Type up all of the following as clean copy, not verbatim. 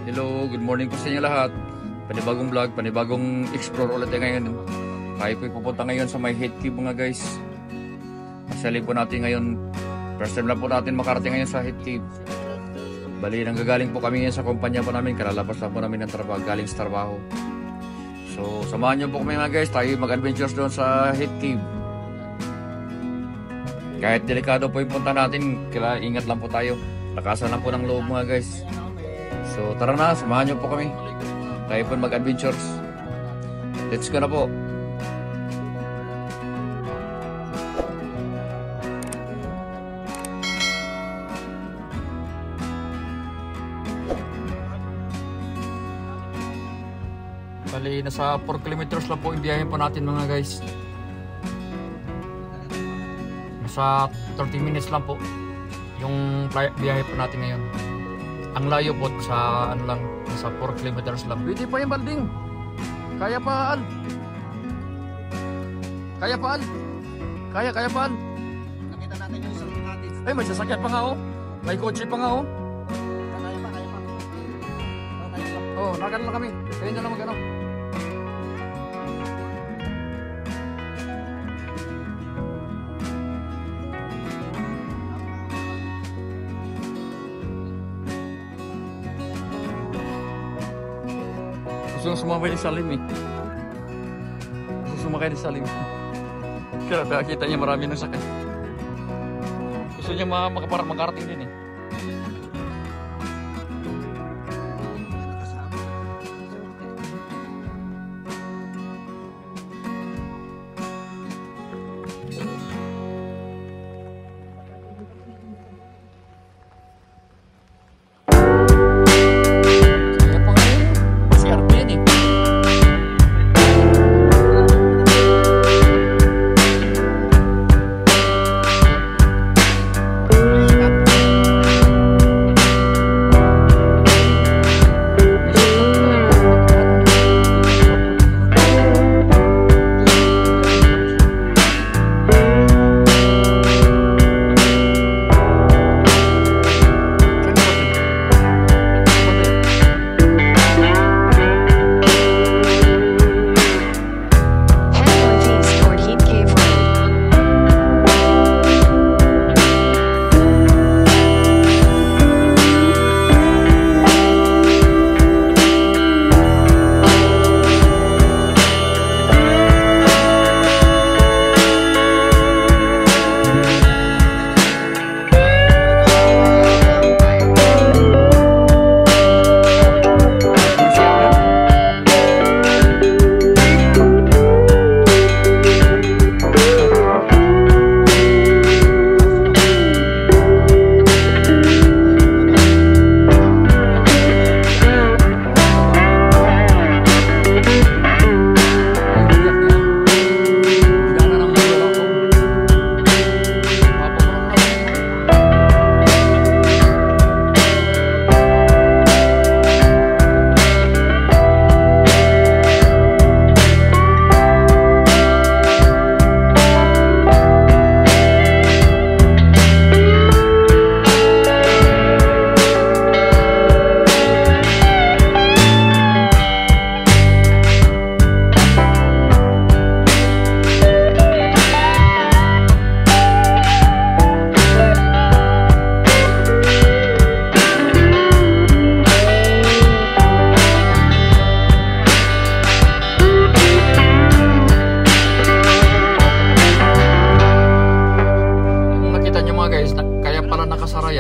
Hello, good morning po sa inyo lahat. Panibagong vlog, panibagong explore ulit ngayon. Tayo po pupunta ngayon sa may Head Cave mga guys. Actually po natin ngayon, first time lang po natin makarating ngayon sa Head Cave. Bali, nanggagaling po kami ngayon sa kumpanya po namin. Kalalabas lang po namin ng trabaho, galing sa trabaho. So, samahan niyo po kami mga guys. Tayo mag-adventures doon sa Head Cave. Kahit delikado po yung punta natin, kaya ingat lang po tayo. Lakasan lang po ng loob mga guys. So tara na, samahan niyo po kami. Tayo po mag-adventures. Let's go na po. Bali, nasa 4 kilometers lang po yung biyahe po natin mga guys. Nasa 30 minutes lang po yung biyahe po natin ngayon. Ang layo po sa ano lang, sa 4 kilometers lang. Pwede pa yung balding. Kaya pa, Al. Kaya pa, Al. Kaya pa, Al. Nakita natin yung isang natin. Ay, may sasakyan pa nga oh. May kotse pa nga oh. Kaya pa. Oh, nakakano lang kami. Kaya na lang magano. Gusto sumakay ni Salim eh. Gusto sumakay ni Salim. Kaya nakakita niya marami ng sakay. Gusto niya makarating din eh.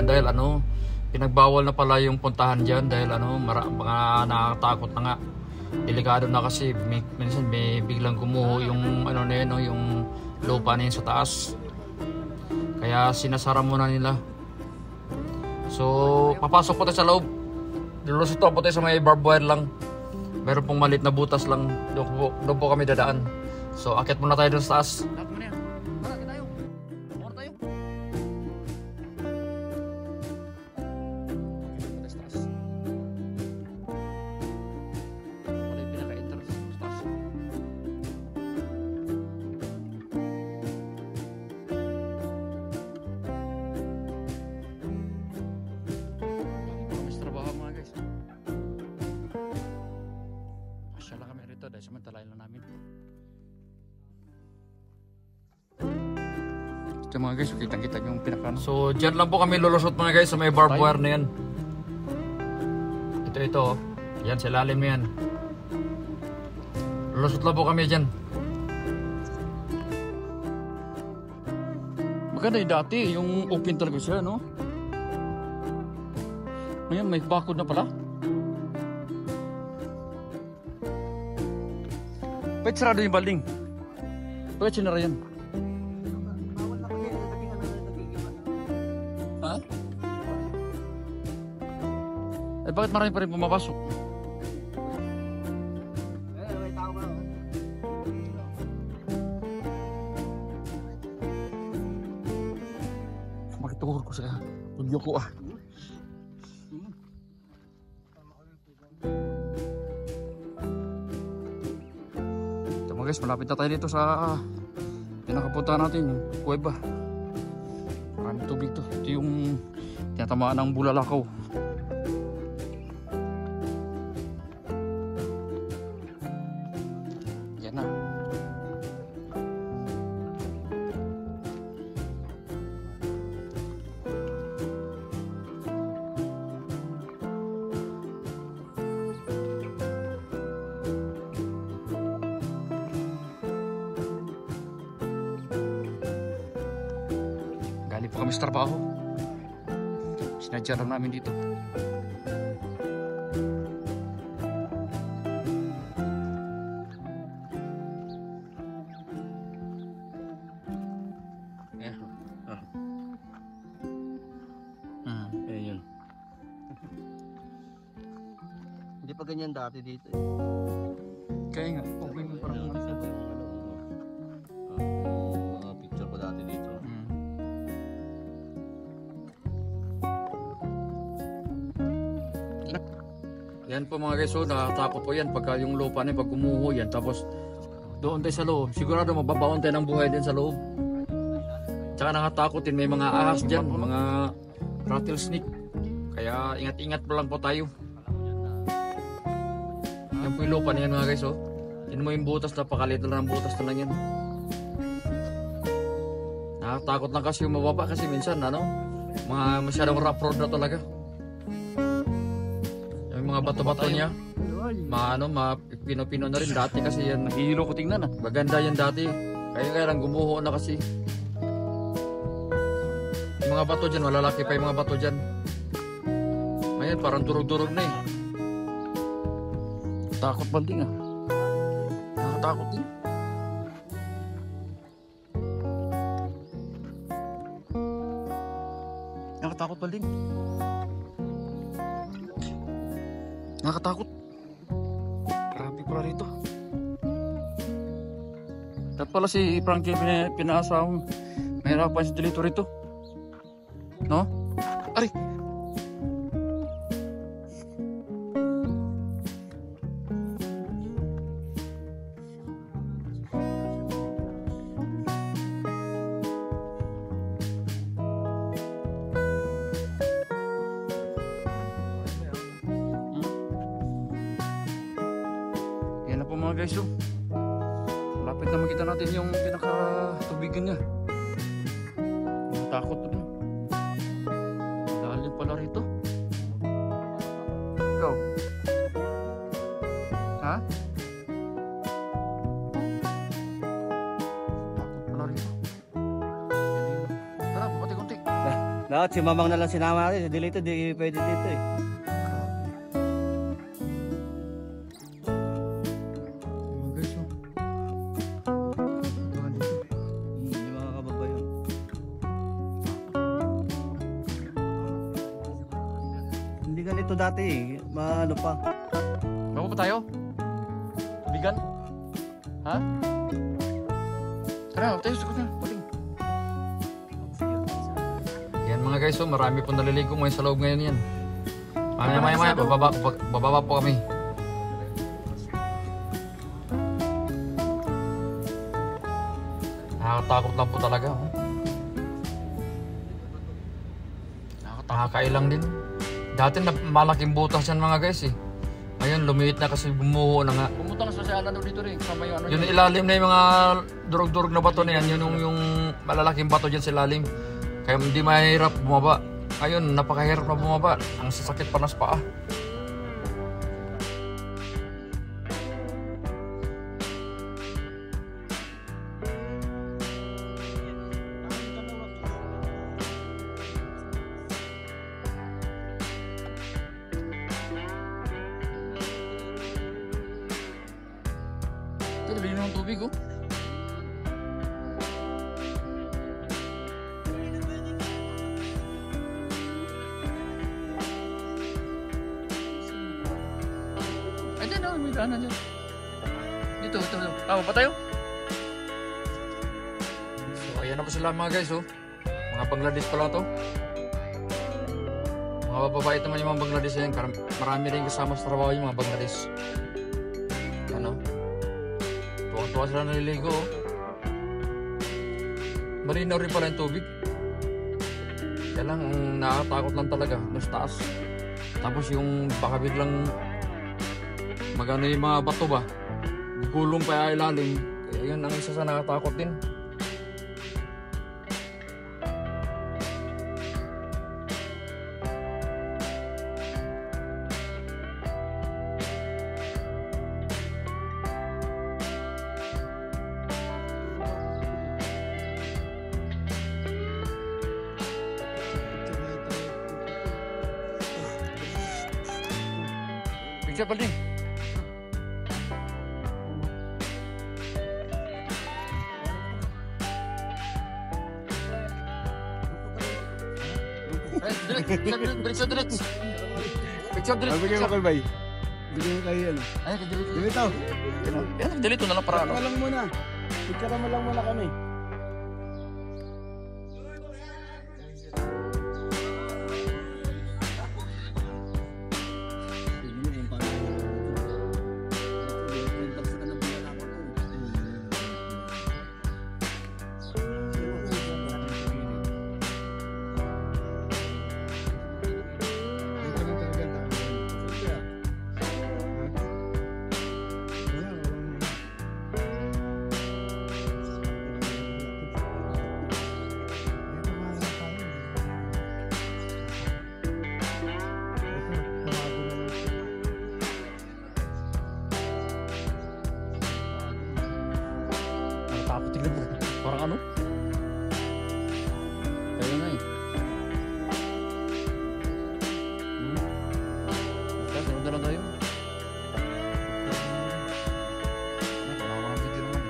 Dahil pinagbawal na pala yung puntahan dyan dahil mga nakakatakot na nga, delikado na kasi minsan may biglang gumuho yung yung lupa na yun sa taas, kaya sinasara muna nila. So papasok po tayo sa loob, lulusot po tayo sa may barbed wire lang, meron pong maliit na butas lang, doon po kami dadaan. So akit muna tayo doon sa taas. Tatay lang namin. Ito mga guys, kitang-kita yung pinakano. So, dyan lang po kami lulusot mga guys sa may barbed wire na yan. Ito. Yan, sa lalim na yan. Lulusot lang po kami dyan. Maganda yung dati, yung open talaga siya, no? Ngayon, may bakod na pala. Bakit sarado yung balding? Bakit sinara yan? Bawal na kayo. Ha? Eh bakit marami pa rin pumapasok? May tao ba? Makituhur ko sa pulyo ko ah. Ito mga guys, malapit na tayo dito sa pinakapunta natin, yung kuweba. Maraming tubig to. Ito yung tinatamaan ng bulalakaw. Yan na. Galing po kami sa trabaho. Sinadya lang namin dito. Ayun. Hindi pa ganyan dati dito eh. Kaya nga, okay mo parang Mga picture ko dati dito. Yan po mga guys, so nakatakot po yan pagka yung lupa na pag gumuho yan, tapos doon tayo sa loob, sigurado mababaon tayo ng buhay din sa loob. Tsaka nakatakot din, may mga ahas dyan, mga rattlesnake, kaya ingat-ingat pa lang po tayo. Yan po yung lupa na yan mga guys, oh. Yun mo yung butas, napakaliit lang ng butas na lang yan. Nakatakot lang kasi yung mababa kasi minsan ano, mga masyadong rough road na talaga. Yung mga bato-bato niya, pino-pino na rin dati kasi yan. Nahihilo ko tingnan ah. Maganda yan dati. Kaya lang gumuho na kasi. Yung mga bato dyan, malalaki pa yung mga bato dyan. Ngayon parang durog-durog na eh. Takot balding ah. Nakatakot din. Nakatakot balding. Nakatakot. Grabe pala rito. Dapat pala si Frankie pinaasahang mahirapan si Delito rito. No? Ari! Yan na po mga guys, oh. Lapit na makita natin yung pinaka-tubigan niya. Takot na. Lalim pala rito. Ikaw? Ha? Takot pala rito. Tara, pati-kunti. Lahat si Mamang na lang sinama natin. Dito, di pwede dito eh. Hindi ganito dati eh. Ano pa. Bago pa tayo? Tubigan? Ha? Tara, tayo sa kutin. Yan mga guys, so marami po naliligo ngayon sa loob ngayon yan. Maya, bababa po kami. Nakakatakot lang po talaga. Oh. Nakakailang din. Dati na malaking butas yan mga guys eh. Ayun, lumiit na kasi bumuho na nga. Pumunta ka sa ano dito rin. Sama yung ano. Yung ilalim na yung mga durog-durog na bato na yan, yun yung malalaking bato dyan sa ilalim. Kaya hindi mahirap bumaba. Ayun, napakahirap na bumaba. Ang sasakit pa nas paa. Ito, nabili ng tubig oh. Ay, dyan oh, may daanan dyan. Dito. Tama pa tayo? So, ayan na po sila mga guys oh. Mga Bangladesh pala to. Mga bababait naman yung mga Bangladesh yan. Marami rin kasama sa trabaho yung mga Bangladesh. Ano? Tuwa sila naliligo oh. Malinaw rin pala yung tubig. Kaya lang, nakatakot lang talaga mas taas. Tapos yung baka biglang magano yung mga bato ba, gulong pa ilalim. Kaya yun ang isa sa nakatakot din. Picture pa din. Direct. Picture. Bigyan mo kay Bay. Bigyan mo kayo ano. Ay, delete. Dilito. Yan, delete na lang para ano. Lang muna. Picture mo lang muna kami. Takot tignan mo. Parang ano? Kaya nga eh. Kaya sunod na lang tayo. Ay, kawawa ang video naman.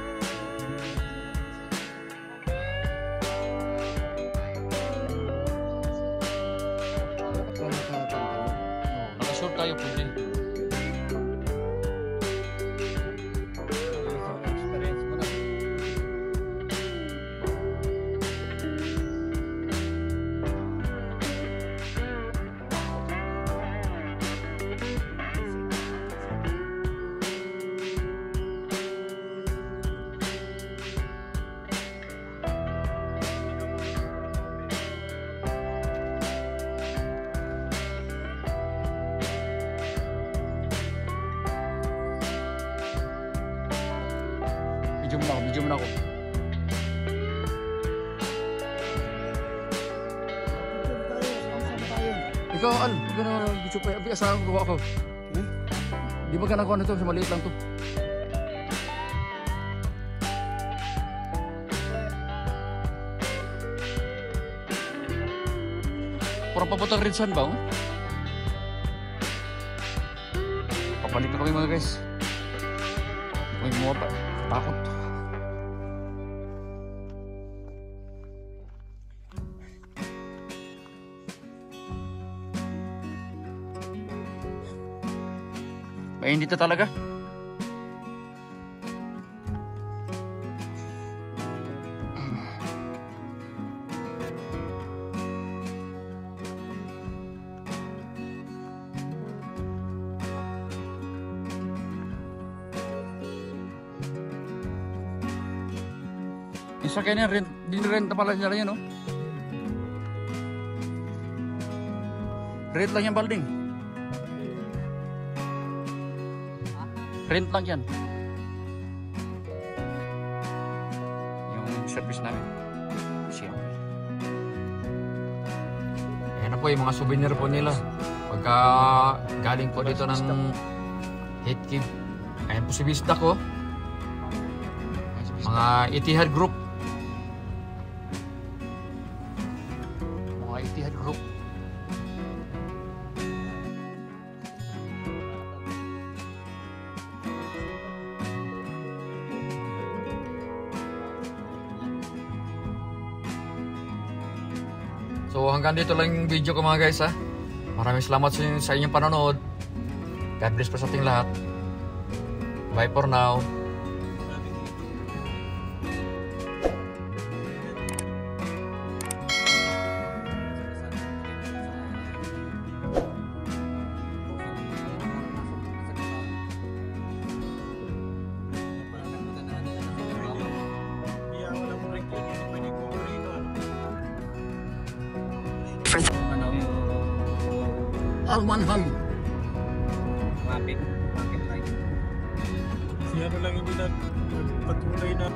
Nakashort tayo po din. Video mo na ako. Ikaw, Al, huwag ka na video pa. Asahan ko gawa ko. Di ba ka nakuha nito? Sa maliit lang to. Parang papuntang Rinsan ba? Oh? Papalit na kami mga guys. May mga pa. Takot. Mainit na talaga. Isa kaya niya, dinirenta pala nila yan, no? Rent lang yung balding. Print lang yan. Yung service namin. Siyempre. Ayan na po yung mga souvenir po nila. Pagka galing po dito ng Headkeep. Ayan po si Vista ko. Mga Etihad Group. Mga Etihad Group. So hanggang dito lang yung video ko mga guys ha. Maraming salamat sa inyong panonood. God bless po sa ating lahat. Bye for now. Almanhal. Mapit. Mapit lang. Si ano lang hindi nagpatuloy na